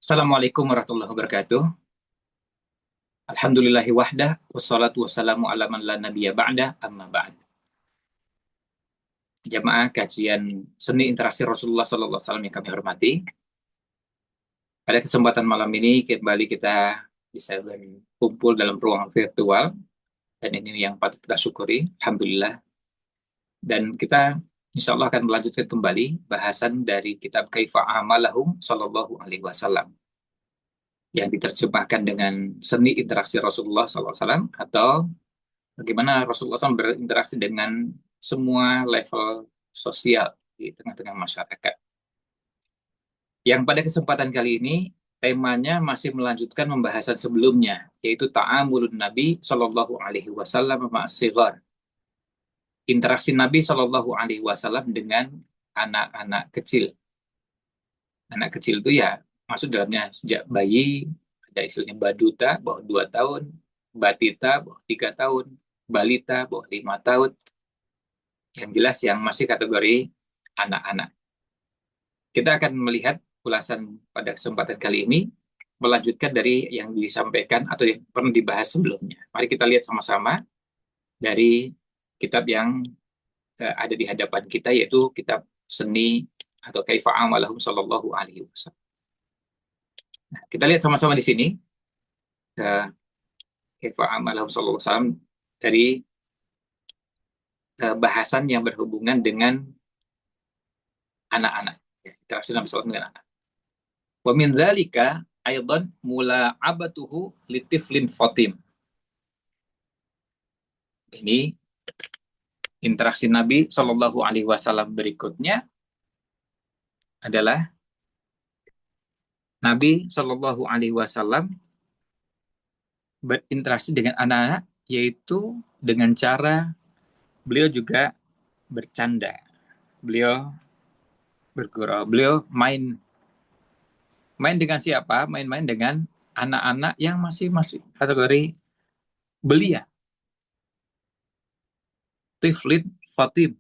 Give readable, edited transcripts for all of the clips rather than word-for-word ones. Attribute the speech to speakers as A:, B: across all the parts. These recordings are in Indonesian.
A: Assalamualaikum warahmatullahi wabarakatuh. Alhamdulillahi wahdah, wassalatu wassalamu ala man la nabiyya ba'dah, amma ba'd. Jamaah kajian seni interaksi Rasulullah SAW yang kami hormati. Pada kesempatan malam ini kembali kita bisa berkumpul dalam ruang virtual, dan ini yang patut kita syukuri, Alhamdulillah. Dan kita insya Allah akan melanjutkan kembali bahasan dari kitab Kaifa Amalahum Sallallahu Alaihi Wasallam yang diterjemahkan dengan seni interaksi Rasulullah SAW atau bagaimana Rasulullah SAW berinteraksi dengan semua level sosial di tengah-tengah masyarakat. Yang pada kesempatan kali ini, temanya masih melanjutkan pembahasan sebelumnya, yaitu ta'amulun Nabi Shallallahu Alaihi Wasallam ma'as-sighar. Interaksi Nabi Shallallahu Alaihi Wasallam dengan anak-anak kecil. Anak kecil itu ya, maksud dalamnya sejak bayi, ada istilahnya baduta, bawah 2 tahun, batita, bawah 3 tahun, balita, bawah 5 tahun, yang jelas yang masih kategori anak-anak. Kita akan melihat ulasan pada kesempatan kali ini, melanjutkan dari yang disampaikan atau yang pernah dibahas sebelumnya. Mari kita lihat sama-sama dari kitab yang ada di hadapan kita, yaitu kitab seni atau Kaifa Amalahum Sallallahu Alaihi Wasallam. Nah, kita lihat sama-sama di sini, Kaifa Amalahum Sallallahu Alaihi Wasallam dari bahasan yang berhubungan dengan anak-anak. Interaksi Nabi SAW dengan anak. Wa min dzalika aidan mula'abatuhu litiflin fatim. Ini interaksi Nabi Shallallahu Alaihi Wasallam berikutnya adalah Nabi Shallallahu Alaihi Wasallam berinteraksi dengan anak-anak, yaitu dengan cara beliau juga bercanda, beliau bergurau, beliau main dengan siapa? Main-main dengan anak-anak yang masih kategori belia, tiflin fatim,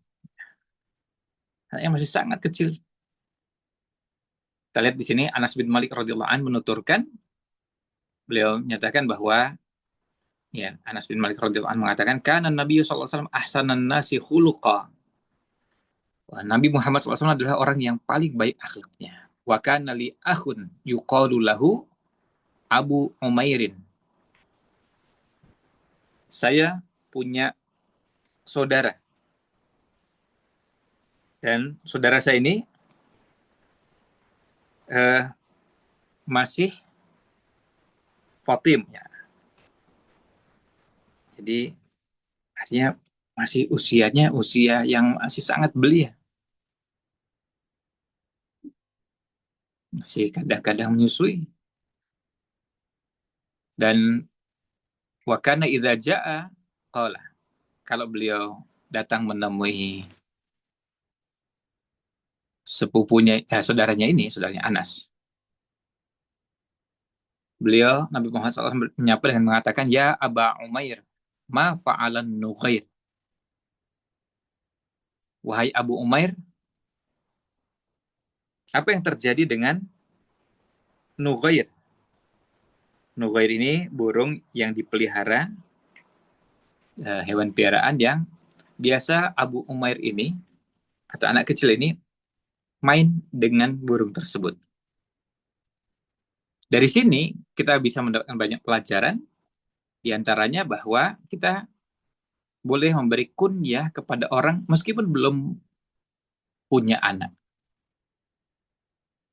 A: yang masih sangat kecil. Kita lihat di sini Anas bin Malik radhiyallahu anhu menuturkan, beliau menyatakan bahwa ya, Anas bin Malik radhiyallahu anhu mengatakan kana Nabi sallallahu alaihi wasallam ahsanan nasi khuluqa. Nabi Muhammad SAW adalah orang yang paling baik akhlaknya. Wa kana li akhun yuqalu lahu Abu Umairin. Saya punya saudara. Dan saudara saya ini masih Fatim ya. Jadi artinya masih usianya usia yang masih sangat belia. Masih kadang-kadang menyusui. Dan wa kana idza jaa qala, kalau beliau datang menemui sepupunya, saudaranya Anas. Beliau, Nabi Muhammad SAW menyapa dengan mengatakan, Ya Aba Umair, ma fa'alan nughair. Wahai Abu Umair, apa yang terjadi dengan nughair? Nughair ini burung yang dipelihara, hewan piaraan yang biasa Abu Umair ini, atau anak kecil ini, main dengan burung tersebut. Dari sini kita bisa mendapatkan banyak pelajaran, diantaranya bahwa kita boleh memberi kunyah kepada orang meskipun belum punya anak.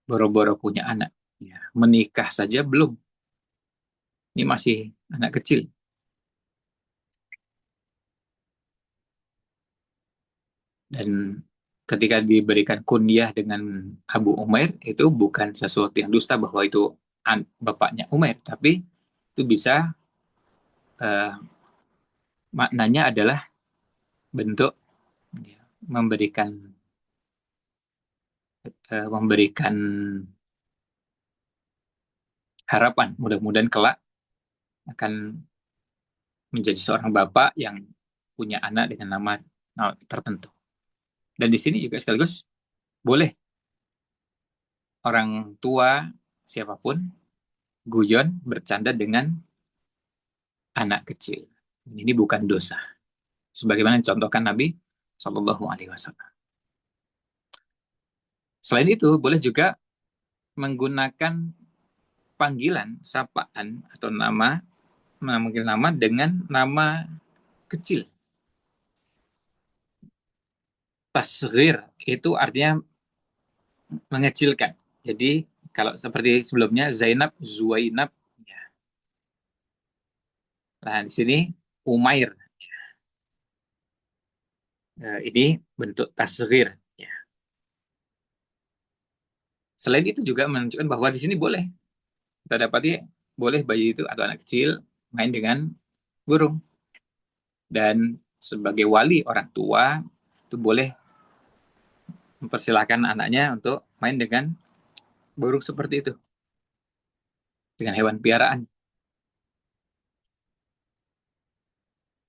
A: Boro-boro punya anak. Ya, menikah saja belum. Ini masih anak kecil. Dan ketika diberikan kunyah dengan Abu Umair, itu bukan sesuatu yang dusta bahwa itu bapaknya Umair, tapi itu bisa maknanya adalah bentuk memberikan harapan, mudah-mudahan kelak akan menjadi seorang bapak yang punya anak dengan nama tertentu. Dan di sini juga sekaligus boleh orang tua siapapun guyon bercanda dengan anak kecil. Ini bukan dosa. Sebagaimana contohkan Nabi Shallallahu Alaihi Wasallam. Selain itu, boleh juga menggunakan panggilan, sapaan atau nama, memanggil nama dengan nama kecil. Tasghir itu artinya mengecilkan. Jadi kalau seperti sebelumnya Zainab, Zuwainab, ya. Nah di sini Umair, ini bentuk tasghir. Ya. Selain itu juga menunjukkan bahwa di sini boleh kita dapati boleh bayi itu atau anak kecil main dengan burung, dan sebagai wali orang tua itu boleh mempersilahkan anaknya untuk main dengan burung seperti itu, dengan hewan piaraan.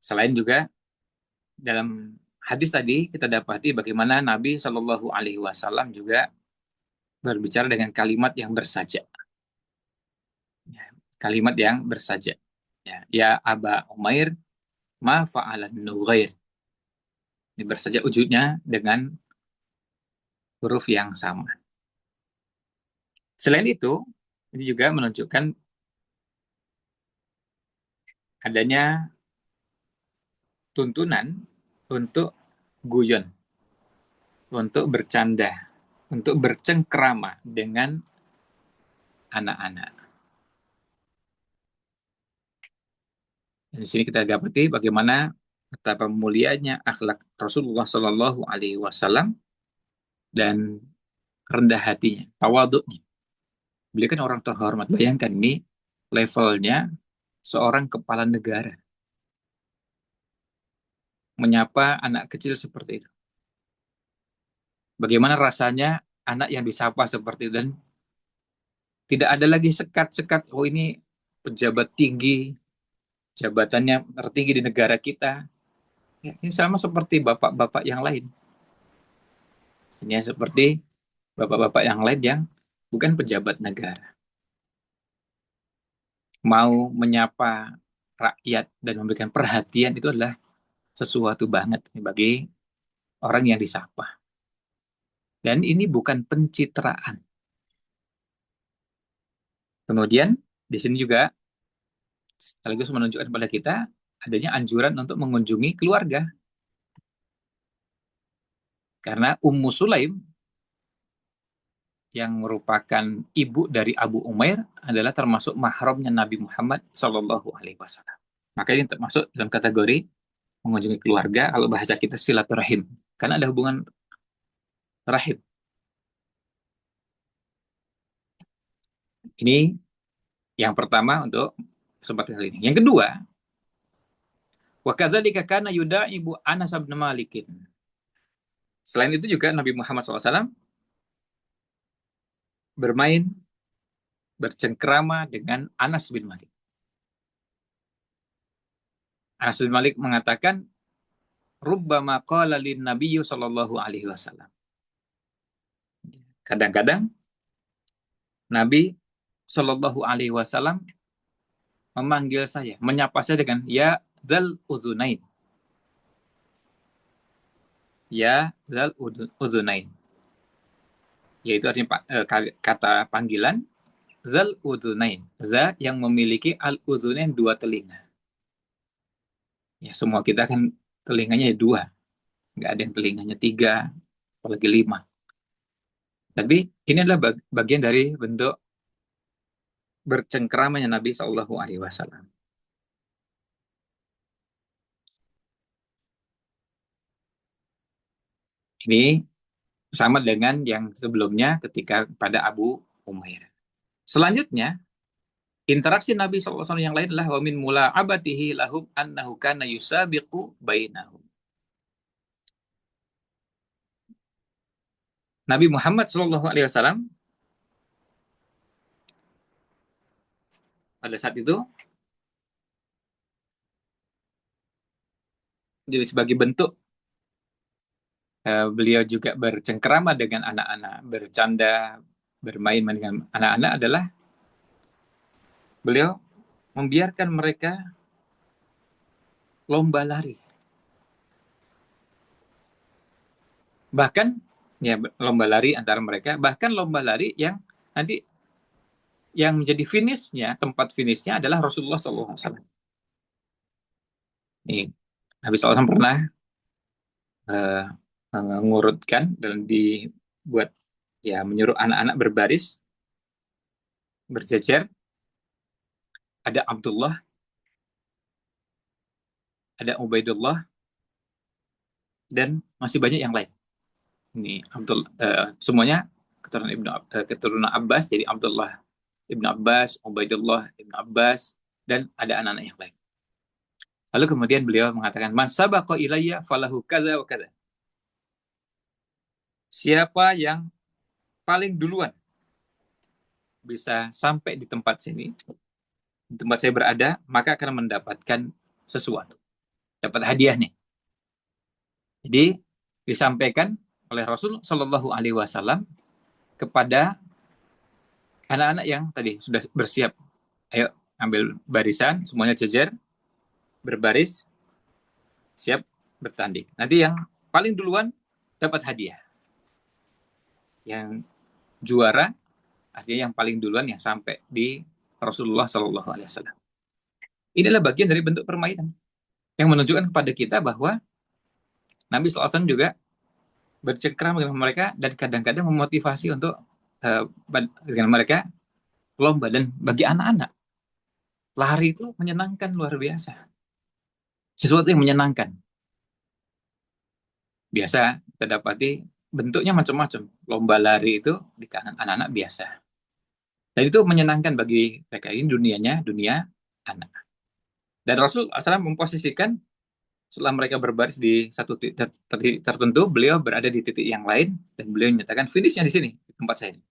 A: Selain juga dalam hadis tadi kita dapati bagaimana Nabi Shallallahu Alaihi Wasallam juga berbicara dengan kalimat yang bersaja, ya, kalimat yang bersaja. Ya Aba Umair, ma fa'alan nughair. Ini bersaja wujudnya dengan huruf yang sama. Selain itu, ini juga menunjukkan adanya tuntunan untuk guyon, untuk bercanda, untuk bercengkrama dengan anak-anak. Dan di sini kita dapati bagaimana betapa mulianya akhlak Rasulullah Shallallahu Alaihi Wasallam dan rendah hatinya, tawaduknya. Beliau kan orang terhormat. Bayangkan nih levelnya seorang kepala negara menyapa anak kecil seperti itu. Bagaimana rasanya anak yang disapa seperti itu, dan tidak ada lagi sekat-sekat, oh ini pejabat tinggi, jabatannya tertinggi di negara kita. Ya, ini sama seperti bapak-bapak yang lain. Ini seperti bapak-bapak yang lain yang bukan pejabat negara. Mau menyapa rakyat dan memberikan perhatian itu adalah sesuatu banget bagi orang yang disapa. Dan ini bukan pencitraan. Kemudian di sini juga sekaligus menunjukkan kepada kita adanya anjuran untuk mengunjungi keluarga. Karena Ummu Sulaim yang merupakan ibu dari Abu Umair adalah termasuk mahramnya Nabi Muhammad Shallallahu Alaihi Wasallam. Maka ini termasuk dalam kategori mengunjungi keluarga, kalau bahasa kita silaturahim, karena ada hubungan rahim. Ini yang pertama untuk kesempatan kali ini. Yang kedua, wa kadzalika kana yudaibu Anas bin Malikin. Selain itu juga Nabi Muhammad SAW bermain, bercengkrama dengan Anas bin Malik. Anas bin Malik mengatakan, rubbama qala lin nabiyyu sallallahu alaihi wasallam. Kadang-kadang Nabi sallallahu alaihi wasallam memanggil saya, menyapa saya dengan ya dzal udzunain. Ya dzal udzunain. Yaitu artinya kata panggilan zal udzunain. Za yang memiliki al udzunain, dua telinga. Ya semua kita kan telinganya dua. Nggak ada yang telinganya tiga, apalagi lima. Tapi ini adalah bagian dari bentuk bercengkeramanya Nabi Shallallahu Alaihi Wasallam. Ini sama dengan yang sebelumnya ketika pada Abu Umair. Selanjutnya, interaksi Nabi SAW yang lain adalah wa min mula'abatihi lahum annahu kana yusabiqu bainahum. Nabi Muhammad SAW pada saat itu sebagai bentuk beliau juga bercengkerama dengan anak-anak, bercanda, bermain dengan anak-anak adalah beliau membiarkan mereka lomba lari. Bahkan ya lomba lari antara mereka, bahkan lomba lari yang nanti yang menjadi finishnya, tempat finishnya adalah Rasulullah SAW. Nih, Nabi SAW pernah uh, mengurutkan dan dibuat ya menyuruh anak-anak berbaris, berjejer, ada Abdullah, ada Ubaidullah, dan masih banyak yang lain. Ini semuanya keturunan Abbas, jadi Abdullah Ibnu Abbas, Ubaidullah Ibnu Abbas, dan ada anak-anak yang lain. Lalu kemudian beliau mengatakan, "Man sabaqa ilayya falahu kadza wa kadza." Siapa yang paling duluan bisa sampai di tempat sini, di tempat saya berada, maka akan mendapatkan sesuatu. Dapat hadiah nih. Jadi disampaikan oleh Rasul Shallallahu Alaihi Wasallam kepada anak-anak yang tadi sudah bersiap. Ayo ambil barisan, semuanya jejer, berbaris, siap bertanding. Nanti yang paling duluan dapat hadiah. Yang juara artinya yang paling duluan yang sampai di Rasulullah Shallallahu Alaihi Wasallam. Ini adalah bagian dari bentuk permainan yang menunjukkan kepada kita bahwa Nabi SAW juga bercengkrama dengan mereka dan kadang-kadang memotivasi untuk dengan mereka lomba. Dan bagi anak-anak lari itu menyenangkan luar biasa, sesuatu yang menyenangkan. Biasa kita dapati bentuknya macam-macam. Lomba lari itu di kalangan anak-anak biasa. Dan itu menyenangkan bagi mereka. Ini dunianya, dunia anak. Dan Rasul SAW memposisikan setelah mereka berbaris di satu titik tertentu, beliau berada di titik yang lain dan beliau menyatakan finishnya di sini, di tempat saya ini.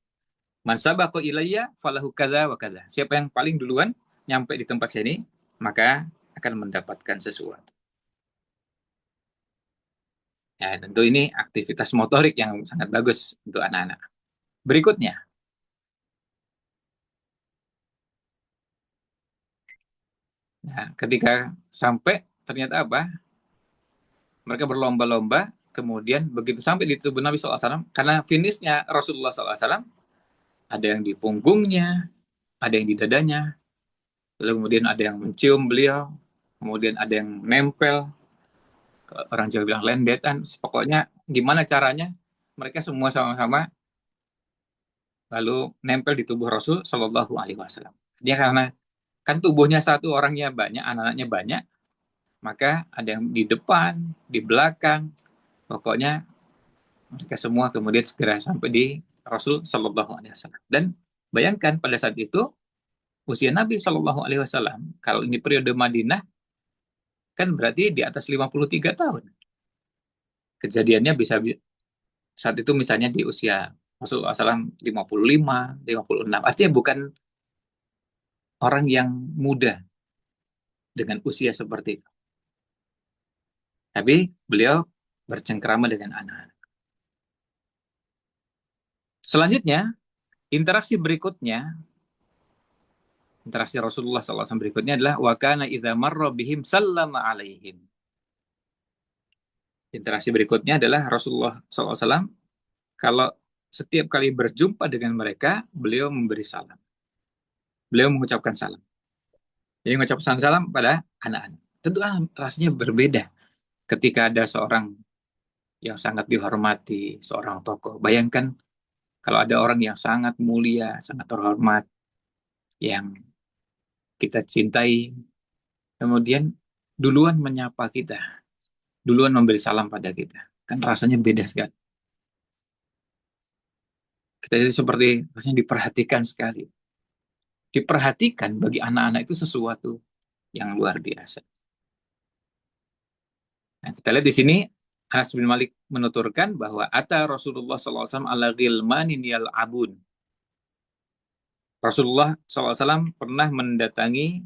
A: Man sabaqa ilayya falahu kadza wa kadza. Siapa yang paling duluan nyampe di tempat saya ini, maka akan mendapatkan sesuatu. Ya, tentu ini aktivitas motorik yang sangat bagus untuk anak-anak. Berikutnya, ya, ketika sampai ternyata apa? Mereka berlomba-lomba, kemudian begitu sampai di tubuh Nabi SAW, karena finishnya Rasulullah SAW, ada yang di punggungnya, ada yang di dadanya, lalu kemudian ada yang mencium beliau, kemudian ada yang nempel, orang Jawa bilang lendetan, pokoknya gimana caranya, mereka semua sama-sama lalu nempel di tubuh Rasul Shallallahu Alaihi Wasallam. Dia karena kan tubuhnya satu, orangnya banyak, anak-anaknya banyak, maka ada yang di depan, di belakang, pokoknya mereka semua kemudian segera sampai di Rasul Shallallahu Alaihi Wasallam. Dan bayangkan pada saat itu usia Nabi Shallallahu Alaihi Wasallam, kalau ini periode Madinah, kan berarti di atas 53 tahun. Kejadiannya bisa saat itu misalnya di usia Rasulullah SAW 55, 56. Artinya bukan orang yang muda dengan usia seperti itu. Tapi beliau bercengkrama dengan anak-anak. Selanjutnya, interaksi berikutnya, interaksi Rasulullah SAW berikutnya adalah wa kana idza marra bihim sallama alaihim. Interaksi berikutnya adalah Rasulullah SAW kalau setiap kali berjumpa dengan mereka, beliau memberi salam. Beliau mengucapkan salam. Jadi mengucapkan salam pada anak-anak. Tentu rasanya berbeda ketika ada seorang yang sangat dihormati, seorang tokoh. Bayangkan kalau ada orang yang sangat mulia, sangat terhormat, yang kita cintai, kemudian duluan menyapa kita, duluan memberi salam pada kita. Kan rasanya beda sekali. Kita itu seperti rasanya diperhatikan sekali. Diperhatikan bagi anak-anak itu sesuatu yang luar biasa. Nah, kita lihat di sini, Anas bin Malik menuturkan bahwa ata Rasulullah SAW ala ghilmanin yal'abun. Rasulullah SAW pernah mendatangi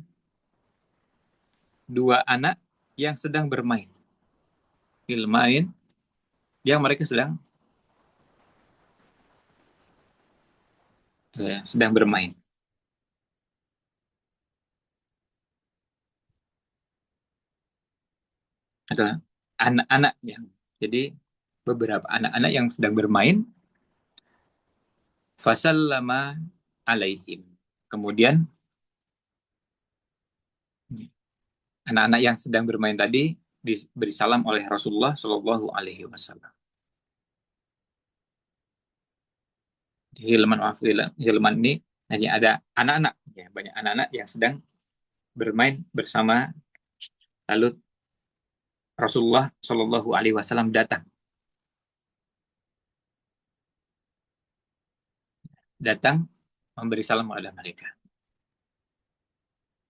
A: dua anak yang sedang bermain. Ilmain, yang mereka sedang sedang bermain. Atau anak-anak yang, jadi beberapa anak-anak yang sedang bermain, fasallama alaihim. Kemudian anak-anak yang sedang bermain tadi diberi salam oleh Rasulullah Shallallahu Alaihi Wasallam. Di Hilman ini hanya ada anak-anak, ya, banyak anak-anak yang sedang bermain bersama. Lalu Rasulullah Shallallahu Alaihi Wasallam datang memberi salam kepada mereka.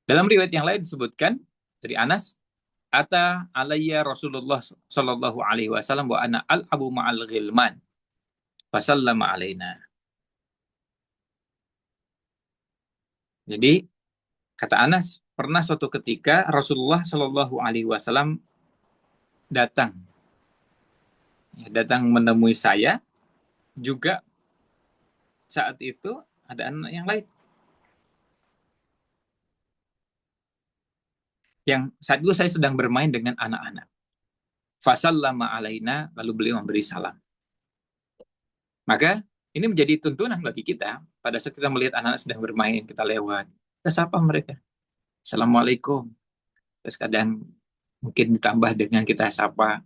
A: Dalam riwayat yang lain disebutkan dari Anas, ata alayya Rasulullah Shallallahu Alaihi Wasallam wa ana al abu ma'al ghilman fasallama alaina. Jadi kata Anas, pernah suatu ketika Rasulullah Shallallahu Alaihi Wasallam datang, ya, datang menemui saya. Juga saat itu ada anak yang lain, yang saat itu saya sedang bermain dengan anak-anak. Fasallama alaina, lalu beliau memberi salam. Maka ini menjadi tuntunan bagi kita pada saat kita melihat anak-anak sedang bermain, kita lewat, kita sapa mereka, Assalamualaikum. Terus kadang mungkin ditambah dengan kita sapa,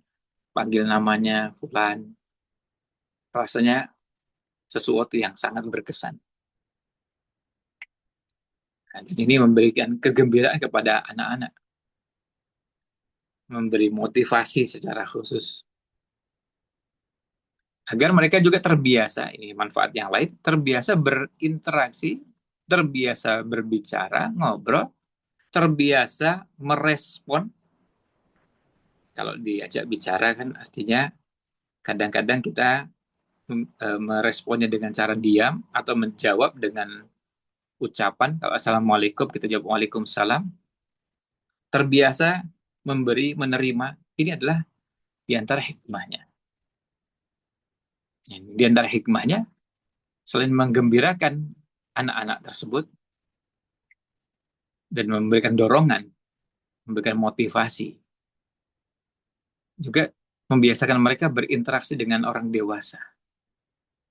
A: panggil namanya Fulan. Rasanya sesuatu yang sangat berkesan. Dan ini memberikan kegembiraan kepada anak-anak, memberi motivasi secara khusus agar mereka juga terbiasa, ini manfaat yang lain, terbiasa berinteraksi, terbiasa berbicara, ngobrol, terbiasa merespon. Kalau diajak bicara kan artinya kadang-kadang kita meresponnya dengan cara diam atau menjawab dengan ucapan. Kalau Assalamualaikum, kita jawab Waalaikumsalam. Terbiasa memberi, menerima. Ini adalah di antara hikmahnya. Di antara hikmahnya, selain menggembirakan anak-anak tersebut dan memberikan dorongan, memberikan motivasi, juga membiasakan mereka berinteraksi dengan orang dewasa.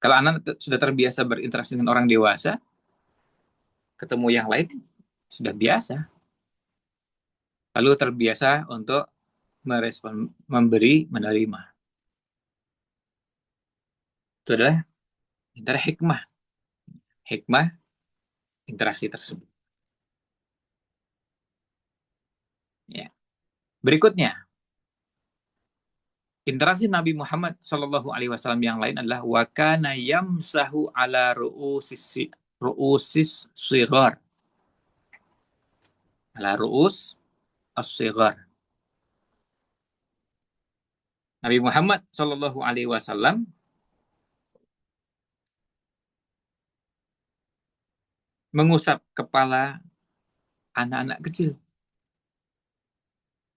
A: Kalau anak sudah terbiasa berinteraksi dengan orang dewasa, ketemu yang lain sudah biasa. Lalu terbiasa untuk merespon, memberi, menerima. Itu adalah antara hikmah interaksi tersebut. Ya. Berikutnya, interaksi Nabi Muhammad Shallallahu Alaihi Wasallam yang lain adalah wakana yamsahu ala ru'usis sigar, ala ru'us as-sigar. Nabi Muhammad Shallallahu Alaihi Wasallam mengusap kepala anak-anak kecil,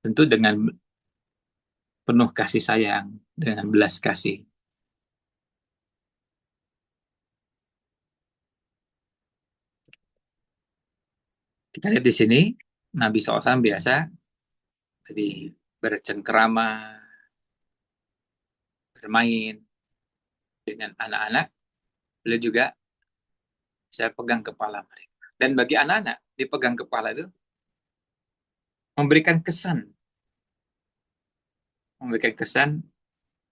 A: tentu dengan penuh kasih sayang, dengan belas kasih. Kita lihat di sini, Nabi SAW biasa jadi bercengkerama, bermain dengan anak-anak, beliau juga saya pegang kepala mereka. Dan bagi anak-anak, dipegang kepala itu memberikan kesan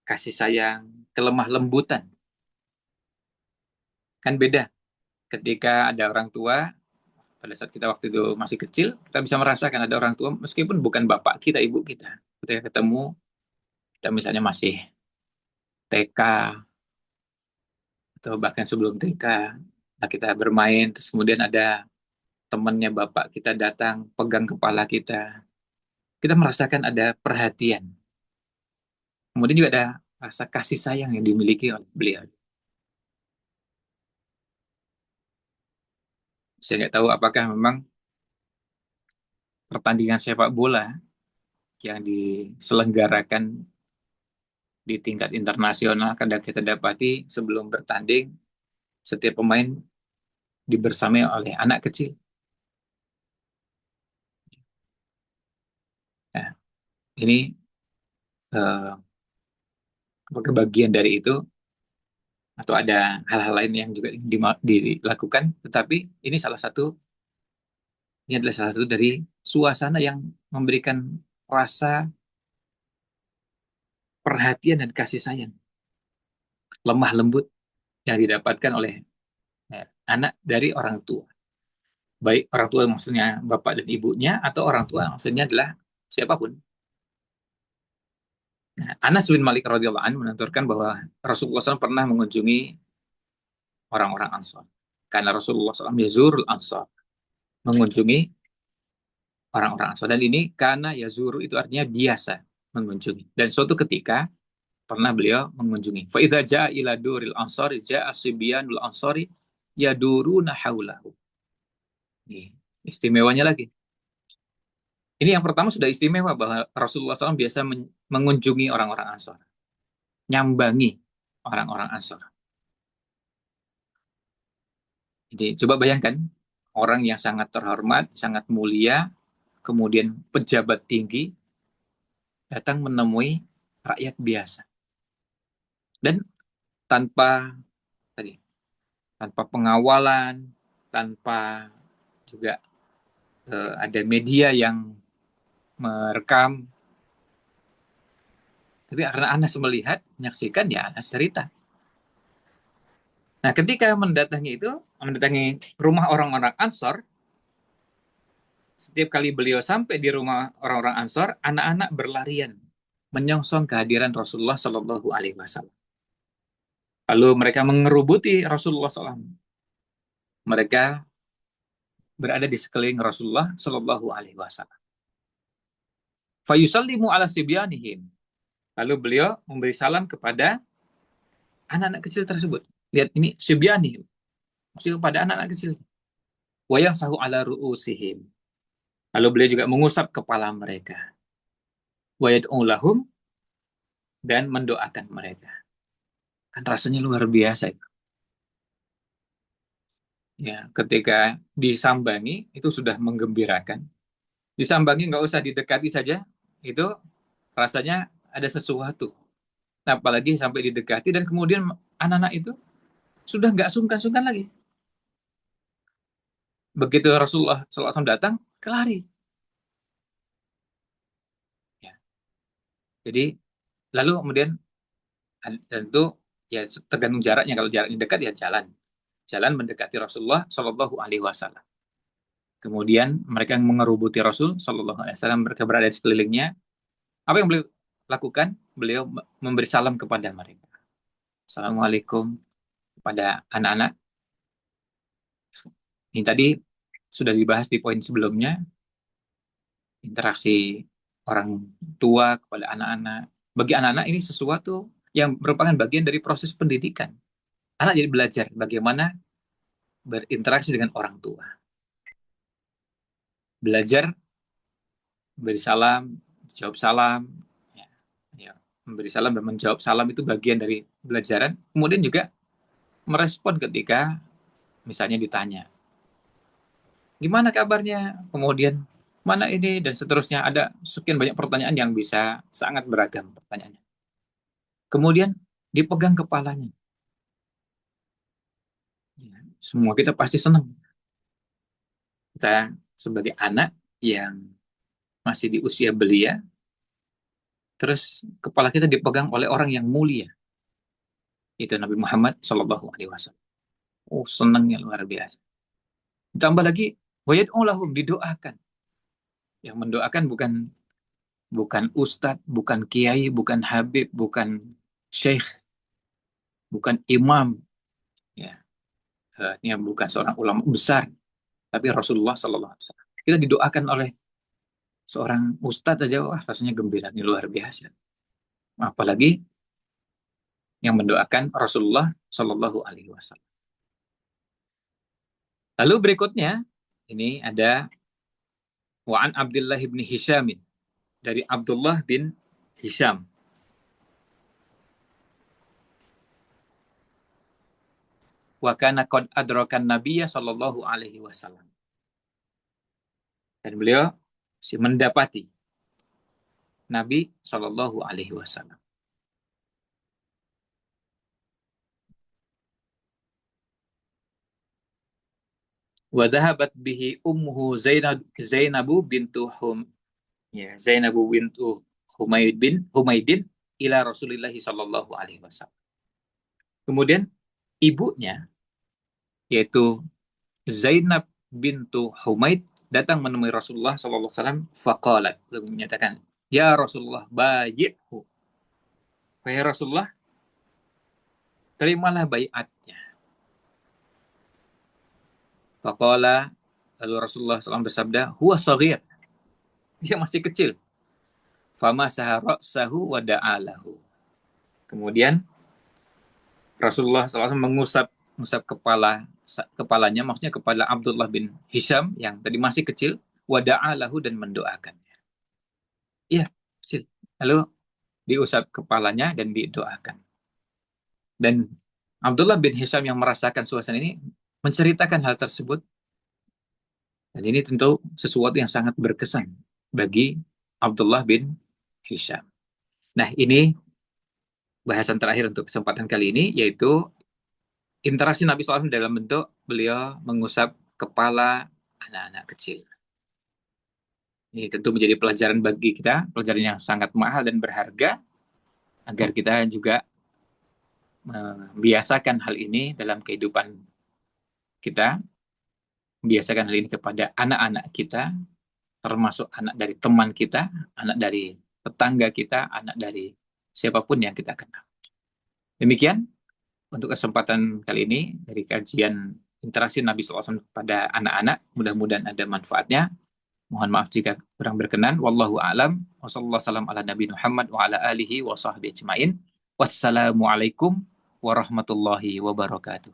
A: kasih sayang, kelemah lembutan. Kan beda ketika ada orang tua, pada saat kita waktu itu masih kecil, kita bisa merasakan ada orang tua, meskipun bukan bapak kita, ibu kita. Ketika ketemu, kita misalnya masih TK, atau bahkan sebelum TK, kita bermain, terus kemudian ada temannya bapak kita datang, pegang kepala kita merasakan ada perhatian. Kemudian juga ada rasa kasih sayang yang dimiliki oleh beliau. Saya nggak tahu apakah memang pertandingan sepak bola yang diselenggarakan di tingkat internasional, kadang kita dapati sebelum bertanding, setiap pemain dibersamai oleh anak kecil. Nah, ini kebagian dari itu, atau ada hal-hal lain yang juga dilakukan, tetapi ini adalah salah satu dari suasana yang memberikan rasa perhatian dan kasih sayang, lemah lembut yang didapatkan oleh anak dari orang tua. Baik orang tua maksudnya bapak dan ibunya, atau orang tua maksudnya adalah siapapun. Nah, Anas bin Malik radhiyallahu anhu menuturkan bahwa Rasulullah SAW pernah mengunjungi orang-orang Ansor. Karena Rasulullah SAW yazurul Ansor, mengunjungi orang-orang Ansor. Dan ini karena yazuru itu artinya biasa mengunjungi. Dan suatu ketika pernah beliau mengunjungi. Fa idza jaa ila duril ansari jaa sibyanul ansari yaduruna haulahu. Nih, istimewanya lagi. Ini yang pertama sudah istimewa bahwa Rasulullah SAW biasa mengunjungi orang-orang Ansor, nyambangi orang-orang Ansor. Jadi coba bayangkan orang yang sangat terhormat, sangat mulia, kemudian pejabat tinggi datang menemui rakyat biasa dan tanpa tadi tanpa pengawalan, tanpa juga ada media yang merekam. Tapi karena Anas melihat, menyaksikan, ya Anas cerita. Nah, ketika mendatangi rumah orang-orang Ansor, setiap kali beliau sampai di rumah orang-orang Ansor, anak-anak berlarian menyongsong kehadiran Rasulullah Shallallahu Alaihi Wasallam. Lalu mereka mengerubuti Rasulullah SAW. Mereka berada di sekeliling Rasulullah Shallallahu Alaihi Wasallam. Fayusallimu ala sibyanihim. Lalu beliau memberi salam kepada anak-anak kecil tersebut. Lihat ini sibyanihim, maksudnya kepada anak-anak kecil. Wa yamsahu ala ru'usihim. Lalu beliau juga mengusap kepala mereka. Wa yad'u lahum, dan mendoakan mereka. Kan rasanya luar biasa itu. Ya, ketika disambangi itu sudah menggembirakan. Disambangi nggak usah didekati saja, itu rasanya ada sesuatu. Nah, apalagi sampai didekati dan kemudian anak-anak itu sudah nggak sungkan-sungkan lagi. Begitu Rasulullah SAW datang, kelari. Ya. Jadi lalu kemudian tentu ya tergantung jaraknya. Kalau jaraknya dekat ya jalan mendekati Rasulullah Shallallahu Alaihi Wasallam. Kemudian mereka yang mengerubuti Rasul Shallallahu Alaihi Wasallam, mereka berada di sekelilingnya. Apa yang beliau lakukan? Beliau memberi salam kepada mereka. Assalamualaikum kepada anak-anak. Ini tadi sudah dibahas di poin sebelumnya, interaksi orang tua kepada anak-anak. Bagi anak-anak ini sesuatu yang merupakan bagian dari proses pendidikan. Anak jadi belajar bagaimana berinteraksi dengan orang tua. Belajar beri salam, jawab salam, ya, ya, memberi salam dan menjawab salam itu bagian dari belajaran. Kemudian juga merespon ketika misalnya ditanya, gimana kabarnya? Kemudian mana ini dan seterusnya. Ada sekian banyak pertanyaan yang bisa sangat beragam pertanyaannya. Kemudian dipegang kepalanya. Ya, semua kita pasti senang. Kita sebagai anak yang masih di usia belia, terus kepala kita dipegang oleh orang yang mulia. Itu Nabi Muhammad SAW. Oh, senangnya luar biasa. Ditambah lagi, wayad'u lahum, didoakan. Yang mendoakan bukan ustadz, bukan kiai, bukan habib, bukan syekh, bukan imam, ya, ini bukan seorang ulama besar, tapi Rasulullah SAW. Kita didoakan oleh seorang ustadz aja, wah rasanya gembira, ini luar biasa. Apalagi yang mendoakan Rasulullah Shallallahu Alaihi Wasallam. Lalu berikutnya ini ada Wa'an Abdullah bin Hisham, dari Abdullah bin Hisham. wa kana qad adrakan nabiyya sallallahu alaihi wasallam. Dan beliau mendapati Nabi sallallahu alaihi wasallam. Wa dhahabat bihi ummuhu Zainabu bintu Humaidin ila Rasulillah sallallahu alaihi wasallam. Kemudian ibunya yaitu Zainab bintu Humaid datang menemui Rasulullah sallallahu alaihi wasallam, faqalat, lalu menyatakan, "Ya Rasulullah, bayi'hu." Wahai Rasulullah, terimalah baiatnya. Faqala, lalu Rasulullah SAW bersabda, "Huwa shaghir." Dia masih kecil. Famasaha ra'sahu wa da'alahu. Kemudian Rasulullah SAW mengusap kepalanya, maksudnya kepala Abdullah bin Hisham yang tadi masih kecil, wa da'alahu, dan mendoakannya. Iya, kecil. Lalu diusap kepalanya dan didoakan. Dan Abdullah bin Hisham yang merasakan suasana ini menceritakan hal tersebut. Dan ini tentu sesuatu yang sangat berkesan bagi Abdullah bin Hisham. Nah, ini bahasan terakhir untuk kesempatan kali ini, yaitu interaksi Nabi SAW dalam bentuk beliau mengusap kepala anak-anak kecil. Ini tentu menjadi pelajaran bagi kita, pelajaran yang sangat mahal dan berharga, agar kita juga membiasakan hal ini dalam kehidupan kita, membiasakan hal ini kepada anak-anak kita, termasuk anak dari teman kita, anak dari tetangga kita, anak dari siapapun yang kita kenal. Demikian untuk kesempatan kali ini dari kajian interaksi Nabi SAW pada anak-anak. Mudah-mudahan ada manfaatnya. Mohon maaf jika kurang berkenan. Wallahu a'lam. Wassalamualaikum ala Nabi Muhammad wa ala alihi wa sahbihi ajma'in. Wassalamualaikum warahmatullahi wabarakatuh.